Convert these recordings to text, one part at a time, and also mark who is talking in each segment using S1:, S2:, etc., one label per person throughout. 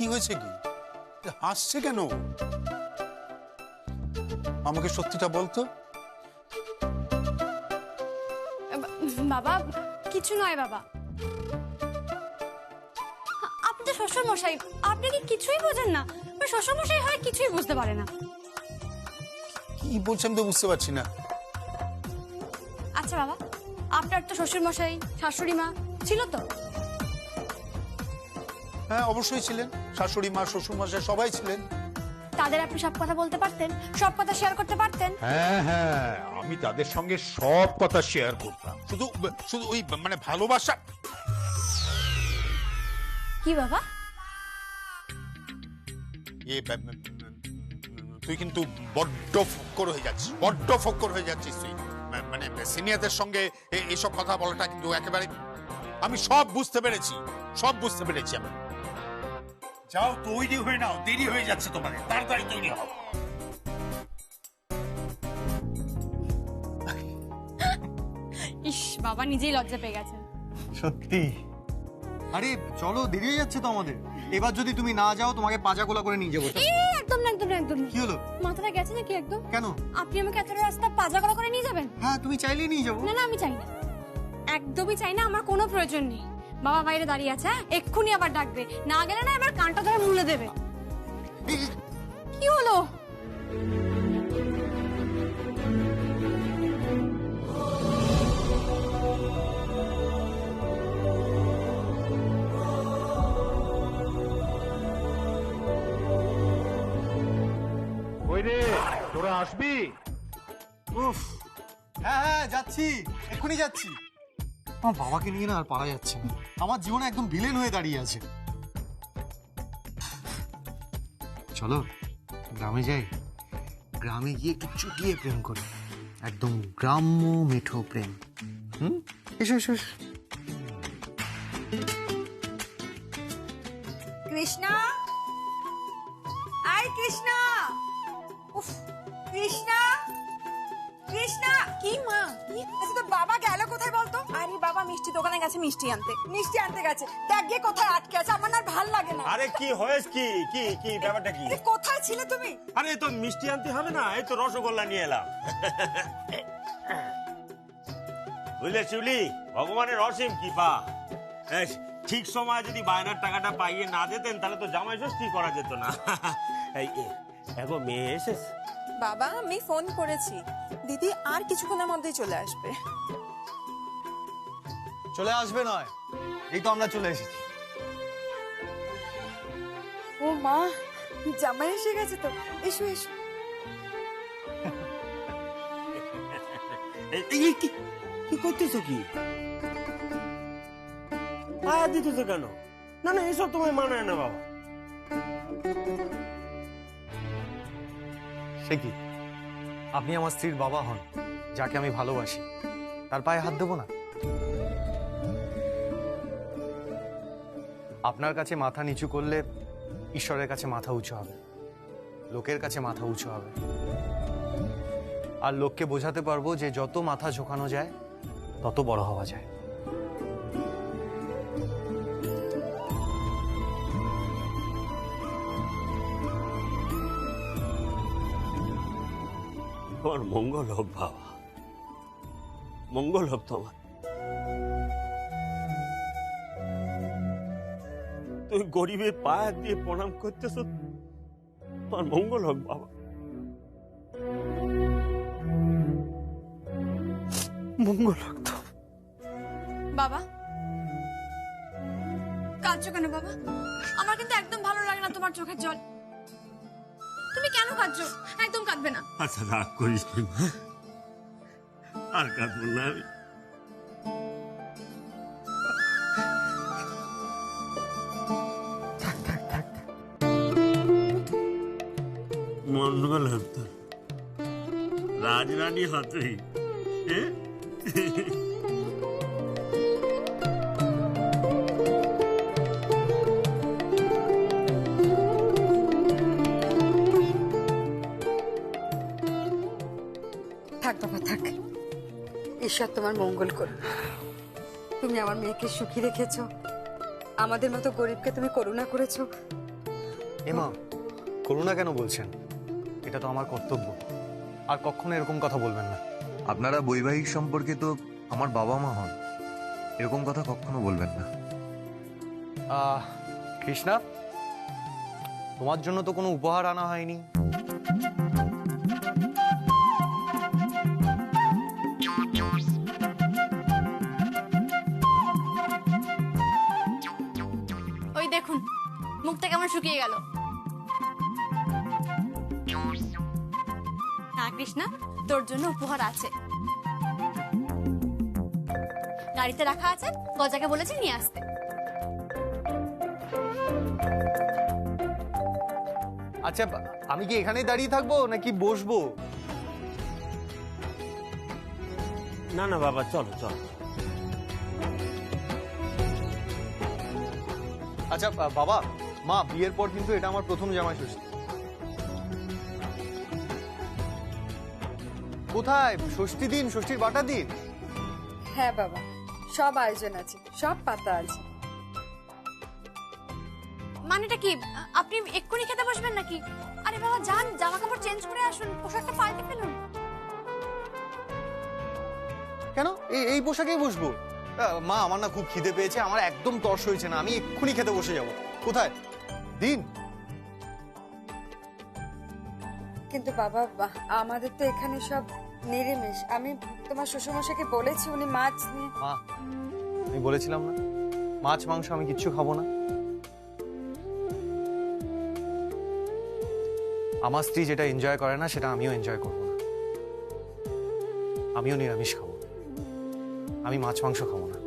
S1: কি হয়েছে? কি হাসছে কেন? আমাকে সত্যিটা বলতো।
S2: বাবা কিছু নয় বাবা, আপনি তো শ্বশুর মশাই, আপনি কি কিছুই বোঝেন না? শ্বশুর মশাই হয় কিছুই বুঝতে পারে না।
S1: কি বলছেন তো বুঝতে পারছি না।
S2: আচ্ছা বাবা, আপনার তো শ্বশুর মশাই শাশুড়ি মা ছিল তো?
S1: হ্যাঁ অবশ্যই ছিলেন, শাশুড়ি মা শ্বশুর মশাই সবাই ছিলেন।
S2: তাদের আপনি সব কথা বলতে পারতেন, সব কথা শেয়ার করতে পারতেন।
S1: হ্যাঁ হ্যাঁ, আমি তাদের সঙ্গে সব কথা শেয়ার করতাম, শুধু শুধু ওই মানে ভালোবাসা।
S2: কি বাবা?
S1: তুই কিন্তু বড্ড ফক্কর হয়ে যাচ্ছিস, বড্ড ফক্কর হয়ে যাচ্ছিস তুই। মানে সিনিয়রদের সঙ্গে এইসব কথা বলাটা কিন্তু একেবারে। আমি সব বুঝতে পেরেছি, সব বুঝতে পেরেছি আমি। যাও তৈরি হয়ে নাও, দেরি হয়ে যাচ্ছে তোমাদের, তাড়াতাড়ি তৈরি হও।
S2: ইস বাবা নিজেই লজ্জা পেয়ে গেছেন।
S3: সত্যি? আরে চলো, দেরি হয়ে যাচ্ছে তো আমাদের। এবার যদি তুমি না যাও তোমাকে পাজা গোলা করে নিয়ে যাবো।
S2: একদম না, একদম না, একদম না।
S3: কি হলো?
S2: মাথাটা গেছে নাকি একদম?
S3: কেন?
S2: আপনি আমাকে এত রাস্তা পাজা করা করে নিয়ে যাবেন?
S3: হ্যাঁ তুমি চাইলেই নিয়ে যাবো।
S2: না না, আমি চাই না, একদমই চাই না, আমার কোনো প্রয়োজন নেই। বাবা বাইরে দাঁড়িয়ে আছে, হ্যাঁ এক্ষুনি আবার ডাকবে, না গেলে না এবার কানটা ধরে মুলে দেবে। কি হলো?
S1: ওই রে, তোরা আসবি?
S3: উফ, হ্যাঁ হ্যাঁ যাচ্ছি, এক্ষুনি যাচ্ছি। আমার বাবাকে নিয়ে না আর পারা যাচ্ছে না, আমার জীবনে একদম ভিলেন হয়ে দাঁড়িয়ে আছে। চলো গ্রামে যাই, গ্রামে গিয়ে একটু চুটিয়ে প্রেম করি, একদম গ্রাম্য মিঠো প্রেম। এসো এসো।
S4: কৃষ্ণা, আয় কৃষ্ণা। উফ, কৃষ্ণা, কৃষ্ণা। কি মা? আচ্ছা তোর বাবা গেল কোথায় বলতো? আরে বাবা মিষ্টি দোকানে গেছে মিষ্টি আনতে। মিষ্টি আনতে গেছে, দেখ গিয়ে কোথায় আটকে আছে, আমার না আর ভাল লাগে না।
S5: আরে কি হয়েছে? কি কি কি ব্যাপারটা কি?
S4: কোথায় ছিলে তুমি?
S5: আরে তো মিষ্টি আনতে হবে না, এই তো রসগোল্লা নিয়ে এলাম। বুঝলে শিউলি, ভগবানের অসীম কৃপা। ঠিক সময় যদি বায়নার টাকাটা পাইয়ে না দিতেন তাহলে তো জামাই ষষ্ঠী করা যেত না। এই এখন মেয়ে এসেছে।
S4: বাবা আমি ফোন করেছি, দিদি আর কিছুক্ষণের মধ্যেই চলে আসবে।
S3: চলে আসবে নয়, এই তো আমরা চলে এসেছি।
S4: ও মা, জামাই এসে গেছে তো, এসো এসো।
S5: কি করতেছো? কি পায়া দিতেছো কেন? না না, এসব তোমায় মানায় না বাবা।
S3: সে কি, আপনি আমার স্ত্রীর বাবা হন, যাকে আমি ভালোবাসি, তার পায়ে হাত দেবো না? আপনার কাছে মাথা নিচু করলে ঈশ্বরের কাছে মাথা উঁচু হবে, লোকের কাছে মাথা উঁচু হবে, আর লোককে বোঝাতে পারবো যে যত মাথা ঝোঁকানো যায় তত বড় হওয়া যায়।
S5: তোমার মঙ্গল হোক বাবা, মঙ্গল হোক তোমার। তুই গরিবের পায়ে দিয়ে প্রণাম করতেছ, তোমার মঙ্গল হোক বাবা, মঙ্গল হোক তো।
S2: বাবা কাঁদছো কেন বাবা? আমার কিন্তু একদম ভালো লাগে না তোমার চোখের জল। তুমি কেন কাঁদছো? একদম কাঁদবে না।
S5: আচ্ছা রাগ করিস না, আর কাঁদবো না আমি। মঙ্গল হোক তোর, রাজরানী হাতে।
S4: থাক বাবা থাক, ঈশ্বর তোমার মঙ্গল করুন। তুমি আমার মেয়েকে সুখী রেখেছো, আমাদের মতো গরিবকে তুমি করুণা করেছো,
S3: এমা করুণা কেন বলছেন? এটা তো আমার কর্তব্য। আর কখনো এরকম কথা বলবেন না।
S6: আপনারা বৈবাহিক সম্পর্কে তো আমার বাবা মা হন, এরকম কথা কখনো বলবেন না।
S3: কৃষ্ণা, তোমার জন্য তো কোনো উপহার আনা হয়নি।
S2: ওই দেখুন মুখটা কেমন শুকিয়ে গেল। না কৃষ্ণা, তোর জন্য উপহার আছে, গাড়িতে রাখা আছে, গজাকে বলেছি নিয়ে আসতে।
S3: আচ্ছা, আমি কি এখানেই দাঁড়িয়ে থাকবো নাকি বসবো?
S5: না না বাবা, চলো চলো।
S3: আচ্ছা বাবা মা, বিয়ের পর কিন্তু এটা আমার প্রথম জামাই ষষ্ঠী। কোথায় ষষ্ঠী দিন, ষষ্ঠীর বাটা দিন?
S4: হ্যাঁ বাবা, সব আয়োজন আছে, সব পাতা আছে।
S2: মানেটা কি? আপনি এক্ষুনি খেতে বসবেন নাকি? আরে বাবা যান, জামা কাপড় চেঞ্জ করে আসুন, পোশাকটা পাল্টে ফেলুন।
S3: কেন এই পোশাকেই বসবো? মা, আমার না খুব খিদে পেয়েছে, আমার একদম তর্স হয়েছে না, আমি এক্ষুনি খেতে বসে যাব। কোথায় দিন?
S4: কিন্তু বাবা আমাদের তো এখানে সব নিরামিষ। আমি তোমার শ্বশুরমশাইকে বলেছি, উনি মাছ নিয়ে।
S3: মা, আমি বলেছিলাম না মাছ মাংস আমি কিচ্ছু খাবো না। আমার স্ত্রী যেটা এনজয় করে না সেটা আমিও এনজয় করবো না। আমিও নিরামিষ খাবো, আমি মাছ মাংস খাবো না।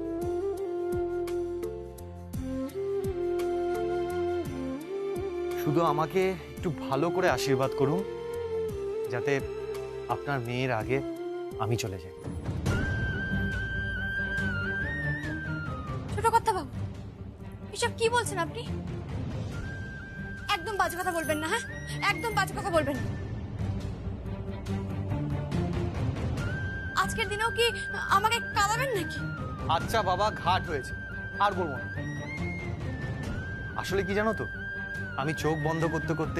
S3: শুধু আমাকে একটু ভালো করে আশীর্বাদ করুন যাতে আপনার মেয়ের আগে আমি চলে যাই।
S2: ছোট কথা বাবু, এসব কি বলছেন আপনি? একদম বাজে কথা বলবেন না, হ্যাঁ একদম বাজে কথা বলবেন না। আজকের দিনেও কি আমাকে কাঁদাবেন নাকি?
S3: আচ্ছা বাবা, ঘাট হয়েছে, আর বলবো না। আসলে কি জানো তো, আমি চোখ বন্ধ করতে করতে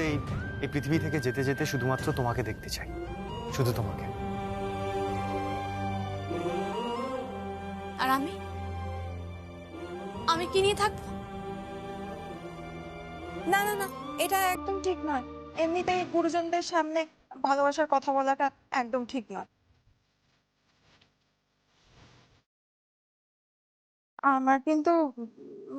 S3: এই পৃথিবী থেকে যেতে যেতে শুধুমাত্র তোমাকে দেখতে চাই, শুধু তোমাকে।
S2: আর আমি কি নিয়ে থাকবো?
S7: না না না, এটা একদম ঠিক নয়। এমনিতেই গুরুজনদের সামনে ভালোবাসার কথা বলাটা একদম ঠিক নয়। আমার কিন্তু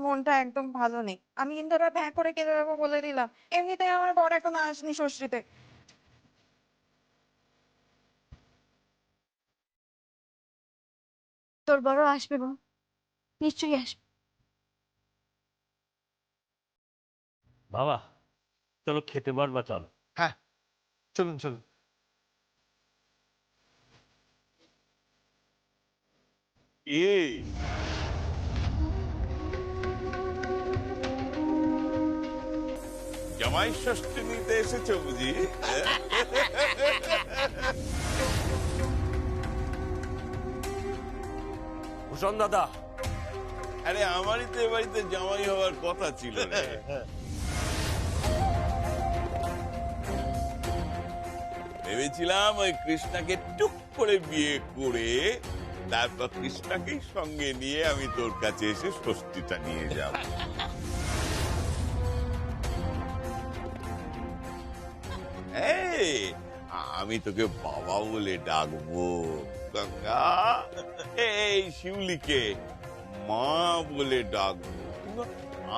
S7: মনটা একদম ভালো নেই। আমি কিন্তু এবার ভ্যাঁ করে কেঁদে দেবো বলে দিলাম। এমনিতেই আমার বর এখনো আসেনি ষষ্ঠীতে।
S2: তোর বড় আসবে বাবা, নিশ্চয়ই আসবে।
S5: বাবা চলো খেতে পারবা, চলো।
S3: হ্যাঁ চলুন চলুন।
S8: জামাই ষষ্ঠী নিতে এসেছো বুঝি?
S5: ভূষণ দাদা,
S8: আরে আমারই তো এ বাড়িতে জামাই হওয়ার কথা ছিল রে। ভেবেছিলাম ওই কৃষ্ণাকে টুক করে বিয়ে করে তারপর কৃষ্ণাকে সঙ্গে নিয়ে আমি তোর কাছে এসে ষষ্ঠীটা নিয়ে যাব। আমি তোকে বাবা বলে ডাকবো, গঙ্গা এই শিউলিকে মা বলে ডাকবো, কিন্তু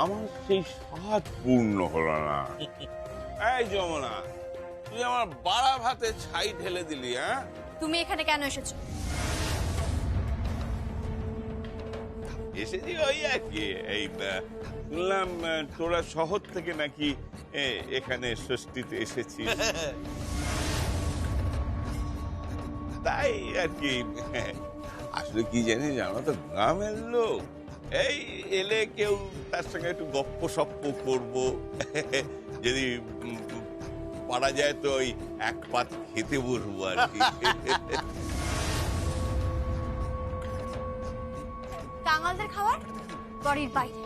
S8: আমার সেই স্বাদ পূর্ণ হলো না। এই যমুনা, তুই আমার বাড়া ভাতে ছাই ঢেলে দিলি। হ্যাঁ,
S2: তুমি এখানে কেন এসেছো?
S8: এসেছি ওই আর কি, এই শুনলাম তোরা শহর থেকে নাকি এখানে ষষ্ঠীতে এসেছিস, তাই আর কি। আসলে কি জানি জানো তো, গ্রামের লোক এই এলে কেউ তার সঙ্গে একটু গপ্প সপ্প করবো, যদি পারা যায় তো ওই এক পাত খেতে বসবো আর কি।
S2: কাঙালদের খাবার বাড়ির বাইরে।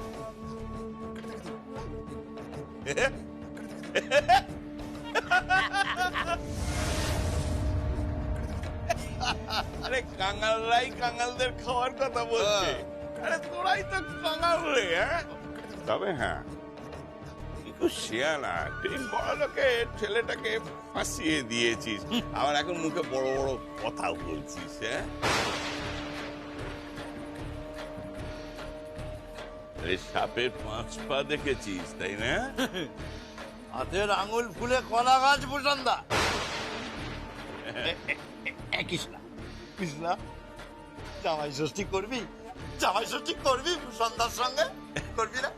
S8: আরে কাঙালরাই কাঙালদের খাওয়ার কথা বলছে। আরে তোরাই তো কাঙাল রে। তবে হ্যাঁ, একটু শেয়ানা, তুই বড় লোকের ছেলেটাকে ফাঁসিয়ে দিয়েছিস, আবার এখন মুখে বড় বড় কথা বলছিস। হ্যাঁ, সাপের 5 পা দেখেছিস, তাই না?
S9: হাতের আঙুল ফুলে কলা গাছ ভূষণদা। কৃষ্ণা, কৃষ্ণা, জামাই ষষ্ঠী করবি? জামাই ষষ্ঠী করবি ভূষণদার সঙ্গে? করবি না?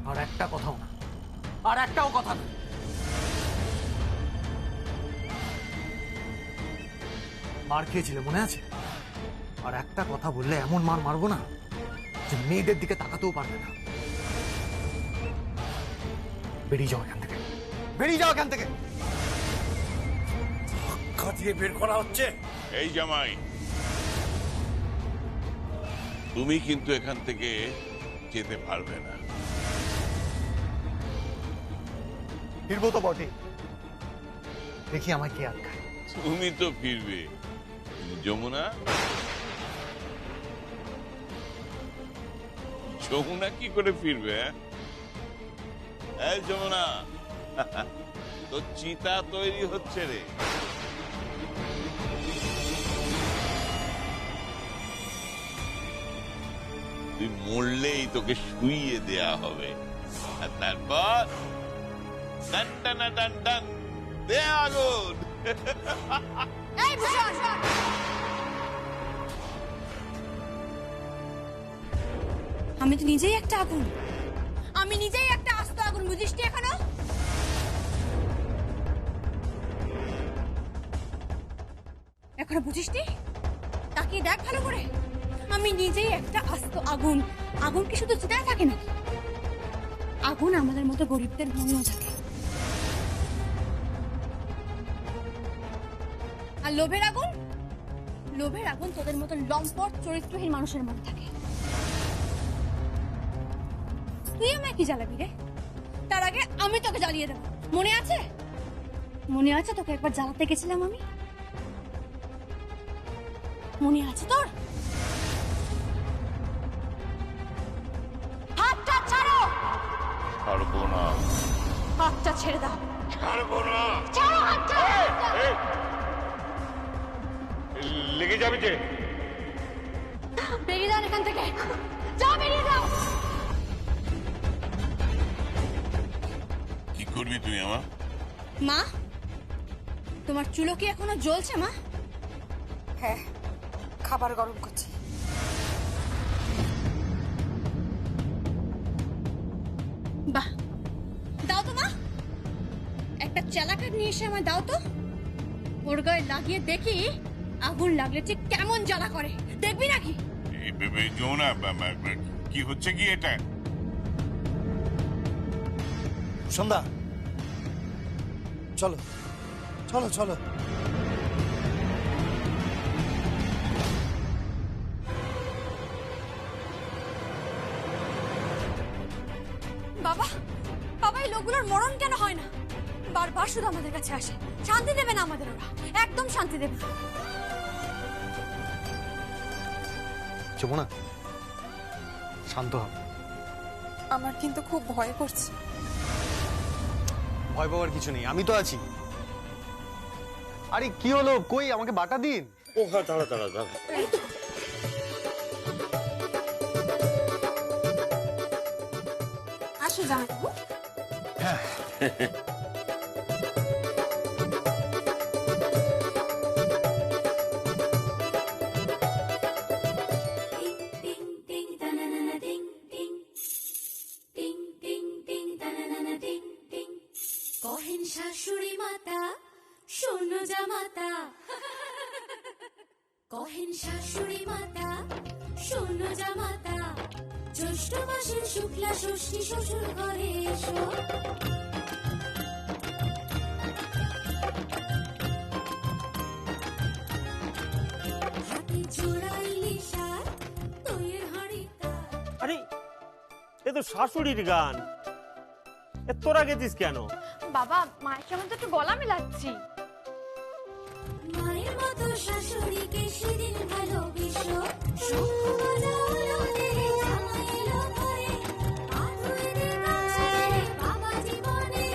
S3: আর একটা কথাও না, আর একটাও কথা না। মার খেয়েছিলে মনে আছে? আর একটা কথা বললে এমন মার মারবো না যে মেয়েদের দিকে তাকাতেও পারবে না। বেরিয়ে যাও এখান থেকে, বেরিয়ে যাও এখান থেকে।
S9: ধাক্কা দিয়ে বের করা হচ্ছে।
S8: এই জামাই, তুমি কিন্তু এখান থেকে যেতে পারবে না।
S3: ফিরবো তো বটে, দেখি আমায় কে আটকায়।
S8: তুমি তো ফিরবে, যমুনা। যমুনা কি করে ফিরবে? এই যমুনা, তো চিতা তৈরি হচ্ছে রে। তুই মরলেই তোকে শুইয়ে দেয়া হবে, আর তারপর টান টানা টান টান দে আগুন।
S2: এই ভূষণ, আমি তো নিজেই একটা আগুন, আমি নিজেই একটা আস্ত আগুন, বুঝিস নি এখনো? এখনো বুঝিস নি? তাকিয়ে দেখ ভালো করে, আমি নিজেই একটা আস্ত আগুন। আগুন কি শুধু চিতায় থাকে নাকি? আগুন আমাদের মতো গরিবদের মনেও থাকে। আর লোভের আগুন, লোভের আগুন তোদের মতো লম্পট চরিত্রহীন মানুষের মনে থাকে। তুই আমায় কি জ্বালাবি রে? তার আগে আমি তোকে জ্বালিয়ে দেবো, মনে আছে? মনে আছে তোকে একবার জ্বালাতে গেছিলাম আমি? মনে আছে তোর? হাতটা ছাড়ো।
S8: ছাড়বো না।
S2: হাতটা ছেড়ে দাও।
S8: ছাড়বো না।
S2: ছাড়ো হাতটা।
S8: লেগে যাবে যে।
S2: বেরিয়ে যান এখান থেকে, যাও বেরিয়ে যাও।
S8: কি করবি তুই আমার?
S2: মা, তোমার চুলো কি এখনো জ্বলছে মা?
S4: হ্যাঁ, খাবার গরম করছি।
S2: বাহ, দাও তো মা, একটা চালাকার নিয়ে এসে আমায় দাও তো। ওর গায়ে লাগিয়ে দেখি আগুন লাগলে ঠিক কেমন জ্বালা করে, দেখবি নাকি?
S8: যমুনা, কি হচ্ছে কি এটা?
S9: সন্ধ্যা, চলো চলো চলো।
S2: বাবা, বাবা, এই লোকগুলোর মরণ কেন হয় না? বারবার শুধু আমাদের কাছে আসে, শান্তি দেবে না আমাদের ওরা, একদম শান্তি দেবে না।
S3: যমুনা, শান্ত হ।
S4: আমার কিন্তু খুব ভয় করছে।
S3: ভয় পাওয়ার কিছু নেই, আমি তো আছি। আরে কি হলো, কই আমাকে বাটা দিন।
S5: ও হ্যাঁ, দাঁড়া দাঁড়া দাঁড়া।
S4: আসো জামাইবাবু।
S2: কহেন শাশুড়ি মাতা, শোনো জামাতা। কহেন শাশুড়ি মাতা, শোনো জামাতা। জ্যৈষ্ঠ মাসের শুক্লা ষষ্ঠী শ্বশুর ঘরে এসো। হাতে জোড়াইলি সার, দইয়ের হাঁড়ি।
S5: আরে তো শাশুড়ির গান। তোরা গেছিস কেন?
S7: বাবা মায়ের সঙ্গে তো একটু গলা মিলাচ্ছি।
S10: মায়ের মতো শাশুড়িকে সেদিন ভালোবেসো, সুখ বাজালো তেরে জামাই এলো ঘরে, পা ধুয়ে দে বাঁচালে বাবা জীবনে,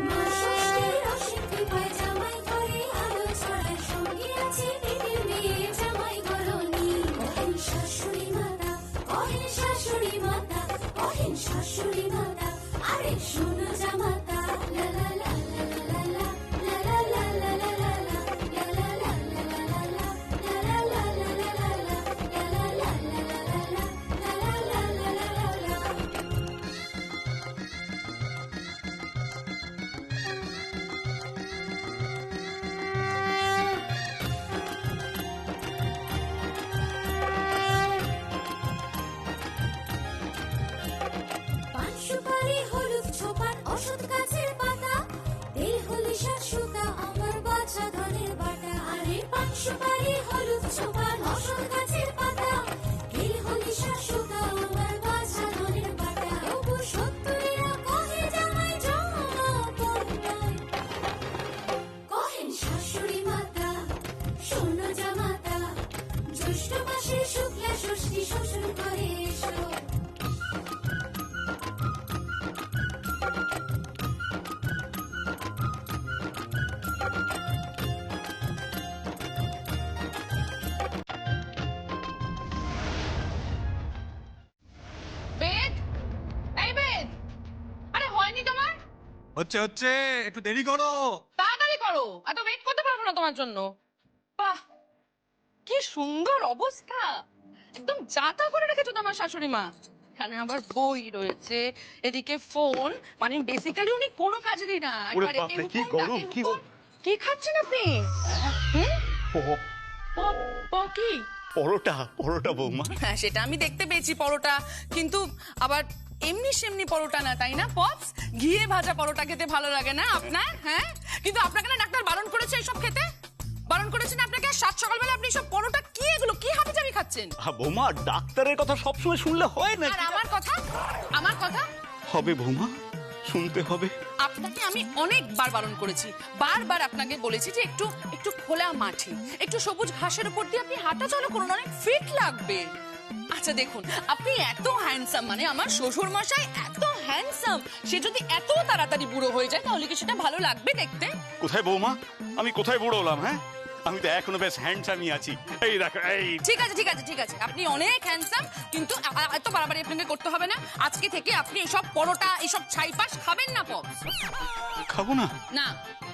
S10: মা ষষ্ঠীর অসীম কৃপায় জামাই ঘরে আলো ছড়ায়, সঙ্গে আছে পেটের মেয়ে জামাই ঘরণী। কহেন শাশুড়ি মাতা, কহেন শাশুড়ি মাতা, কহেন শাশুড়ি মাতা, আরে শোনো জামাতা, লা লা লা লা লা লা লা লা লা লা লা। পান সুপারি হলুদ ছোপার ওষুধ গাছের পাতা, তেল হলুদ শাশুকা আমার বাছা ধনের বাটা, আরে পান সুপারি হলুদ ছোপার ওষুধ গাছের পাতা, তেল হলুদ শাশুকা আমার বাছা ধনের বাটা। তবু সত্তরেরা কহে জামাই জমাপন নয়, কহেন শাশুড়ি মাতা, শোনো জামাতা, জ্যৈষ্ঠ মাসের শুক্লা ষষ্ঠী শ্বশুর ঘরে এসো।
S7: বেদ, এই বেদ, আরে হয়নি তোমার?
S3: হচ্ছে হচ্ছে, একটু দেরি করো।
S7: তাড়াতাড়ি করো, এত ওয়েট করতে পারবো না তোমার জন্য। বাহ, কি সুন্দর অবস্থা, একদম জাতা করে রেখেছো তোমার শাশুড়ি মা। এখানে আবার বই রয়েছে, এদিকে ফোন, মানে বেসিক্যালি উনি কোনো কাজেরই না। একবারে
S3: কি গরম, কি
S7: কি খাচ্ছেন আপনি? হুম? কি?
S9: পরোটা পরোটা বৌমা।
S4: হ্যাঁ সেটা আমি দেখতে পেয়েছি পরোটা, কিন্তু আবার এমনি সেমনি পরোটা না, তাই না পপস? ঘিয়ে ভাজা পরোটা খেতে ভালো লাগে না আপনার? হ্যাঁ, কিন্তু আপনাকে না ডাক্তার বারণ করেছে এইসব খেতে, বারণ করেছেন আপনাকে। সাত সকালবেলা আপনি সব পরোটা কি, এগুলো কি হাবিজাবি খাচ্ছেন?
S9: বৌমা ডাক্তারের কথা সবসময় শুনলে হয় না।
S4: আর আমার কথা, আমার কথা
S9: হবে বৌমা, শুনতে হবে।
S4: আপনাকে আমি অনেকবার বারণ করেছি, বারবার আপনাকে বলেছি যে একটু একটু খোলা মাঠে, একটু সবুজ ঘাসের উপর দিয়ে আপনি হাঁটা চলা করুন, অনেক ফিট লাগবে। আচ্ছা দেখুন, আপনি এত হ্যান্ডসাম, মানে আমার শ্বশুর মশাই এত হ্যান্ডসাম, সে যদি এত তাড়াতাড়ি বুড়ো হয়ে যায় তাহলে কি সেটা ভালো লাগবে দেখতে?
S9: কোথায় বৌমা, আমি কোথায় বুড়ো হলাম? হ্যাঁ, আমি তো এখনো বেশ হ্যান্ডসামই আছি। এই দেখো, এই
S4: ঠিক আছে ঠিক আছে ঠিক আছে, আপনি অনেক হ্যান্ডসাম, কিন্তু এত বাড়াবাড়ি আপনাকে করতে হবে না। আজকে থেকে আপনি এইসব পরোটা, এইসব ছাইপাশ খাবেন না পপস।
S9: খাবো না?
S4: না।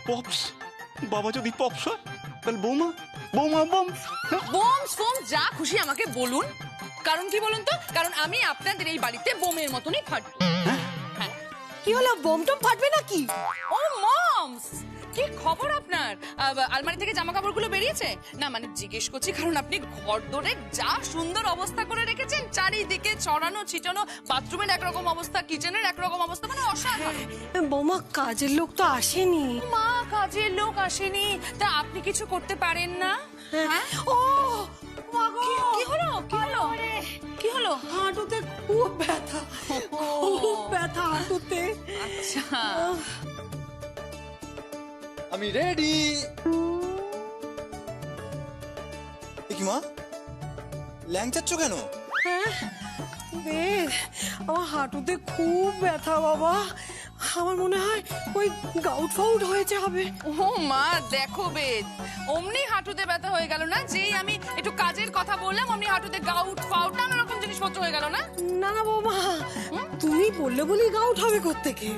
S9: পপস? বাবা যদি পপস হয় তাহলে বৌমা, বৌমা বমস।
S4: বোমস ফোম যা খুশি আমাকে বলুন, কারণ কি বলুন তো? কারণ আমি আপনাদের এই বাড়িতে বোমের মতনই ফাটবো। হ্যাঁ।
S10: কি হলো, বোম টোম ফাটবে নাকি?
S4: ও মমস, কি খবর আপনার? আলমারি থেকে জামা কাপড়গুলো বেরিয়েছে? না মানে জিজ্ঞেস করছি, কারণ আপনি ঘর দোরে যা সুন্দর অবস্থা করে রেখেছেন, চারিদিকে ছড়ানো ছিটানো, বাথরুমের একরকম অবস্থা, কিচেনের একরকম অবস্থা, মানে অসাধারণ।
S10: বৌমা কাজের লোক তো আসেনি।
S4: মা কাজের লোক আসেনি, তা আপনি কিছু করতে পারেন না? হ্যাঁ?
S10: ও মাগো,
S4: কি হলো, কি হলো, কি হলো?
S10: হাঁটুতে খুব ব্যথা, খুব ব্যথা হাঁটুতে।
S4: আচ্ছা,
S3: আমি রেডি। কি মা, ল্যাংচাচ্ছ কেন?
S10: বেশ, আমার হাঁটুতে খুব ব্যথা বাবা, আমার মনে হয় ওই গাউট ফাউট হয়েছে হবে।
S4: ও মা দেখো বেদ, অমনি হাঁটুতে ব্যথা হয়ে গেল না? যেই আমি একটু কাজের কথা বললাম অমনি হাঁটুতে গাউট ফাউট নানা রকম জিনিসপত্র হয়ে গেল না?
S10: না না বৌমা, তুমি বললে বলি গাউট হবে কোত্থেকে?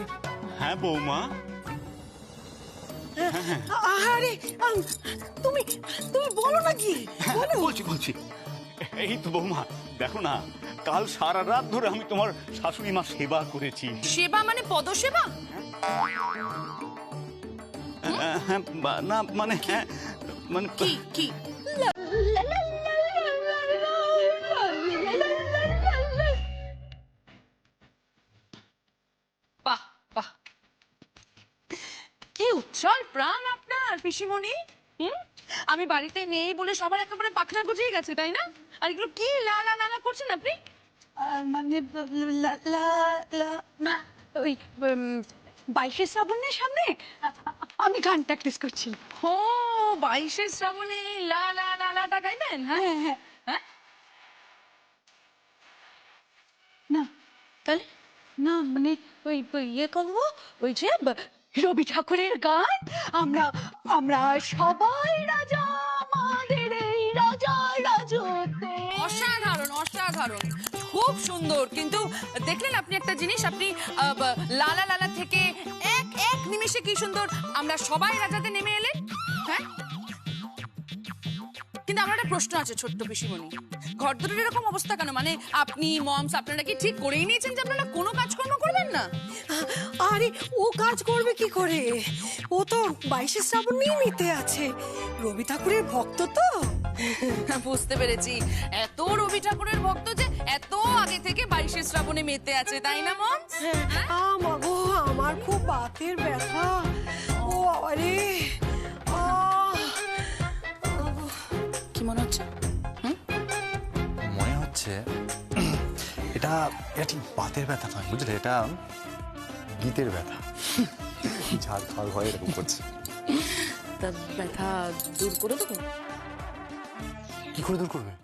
S9: হ্যাঁ বৌমা।
S10: আরে তুমি তুমি বলো না কি বলো।
S9: বলছি বলছি, এই তো বৌমা, দেখো না, কাল সারা রাত ধরে আমি তোমার শাশুড়ি মা সেবা করেছি।
S4: সেবা মানে পদসেবা?
S9: হ্যাঁ, না মানে, হ্যাঁ মানে
S4: কি কি? বাহ বাহ, কি উচ্ছল প্রাণ আপনার পিসিমণি। আমি বাড়িতে নেই বলে সবার একেবারে পাখনা গজিয়ে গেছে, তাই না? আর এগুলো কি লালা লালা করছেন আপনি?
S10: মানে
S2: ওই 22শে শ্রাবণের সামনে আমি গান প্র্যাকটিস করছি।
S7: ও 22শে শ্রাবণে লা লা লা লাটা গাইবেন? হ্যাঁ
S2: হ্যাঁ
S7: হ্যাঁ।
S2: না
S7: তাহলে
S2: না মানে ওই ইয়ে করবো, ওই যে রবি ঠাকুরের গান, আমরা আমরা সবাই রাজা, আমাদের এই রাজা রাজত্বে।
S7: অসাধারণ অসাধারণ, খুব সুন্দর। কিন্তু দেখলেন আপনি একটা জিনিস, আপনি লালা লালা থেকে এক এক নিমেষে কি সুন্দর আমরা সবাই রাজাতে নেমে এলেন। হ্যাঁ, কিন্তু আমার একটা প্রশ্ন আছে ছোট্ট পিসিমণি, ঘর দুটোর এরকম অবস্থা কেন? মানে আপনি মমস আপনারা কি ঠিক করেই নিয়েছেন যে আপনারা কোনো কাজকর্ম করবেন না?
S4: আরে ও কাজ করবে কি করে? ও তো 22শে শ্রাবণ নিতে আছে, রবি ঠাকুরের ভক্ত তো।
S7: বুঝতে পেরেছি, এত রবি ঠাকুরের ভক্ত যে এত আগে থেকে 22শে শ্রাবণে মেতে আছে, তাই না মমস?
S4: মাগো, আমার খুব বাতের ব্যথা। ও আরে
S7: কি মনে হচ্ছে?
S3: মনে হচ্ছে এটা ঠিক বাতের ব্যথা নয়, বুঝলে, এটা গীতের ব্যথা। ঝাড় খাওয়ার ভয় এরকম করছে।
S7: তা ব্যথা দূর করে দেবো?
S3: কি করে দূর করবে?